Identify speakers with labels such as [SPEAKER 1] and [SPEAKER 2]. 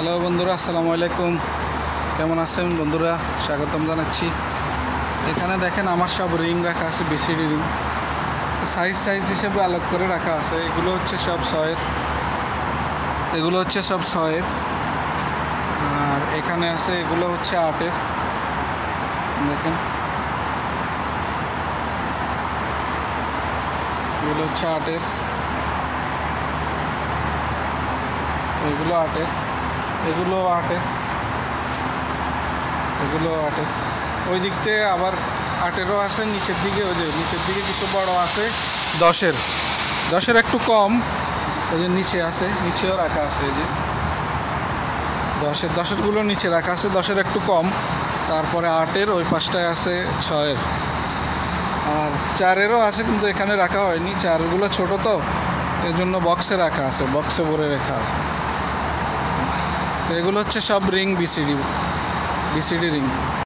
[SPEAKER 1] Hello বন্ধুরা, আসসালামু আলাইকুম। কেমন আছেন বন্ধুরা? স্বাগতম জানাচ্ছি। এখানে দেখেন আমার সব রিং রাখা আছে, বিসিডি রিং সাইজ হিসেবে আলাদা করে রাখা আছে। এগুলো হচ্ছে সব 6-এর, আর এখানে আছে এগুলো হচ্ছে 8-এর। দেখেন এগুলো হচ্ছে 8-এর, এগুলো 8-এর, এগুলো 8-এর। ওই দিক থেকে আবার 8-এরও আছে, নিচের দিকে ওই যে নিচের দিকে কিছু বড় আছে 10-এর একটু কম। ওই যে নিচে আছে, নিচেও রাখা আছে। এই যে 10-এরগুলো নিচে রাখা আছে, 10-এর একটু কম। তারপরে 8-এর ওই পাশটায় আছে 6-এর, আর 4-এরও আছে, কিন্তু এখানে রাখা হয়নি। 4-গুলো ছোটো তো, এর জন্য বক্সে রাখা আছে, বক্সে ভরে রাখা আছে। এগুলো হচ্ছে সব রিং, বিসিডি রিং।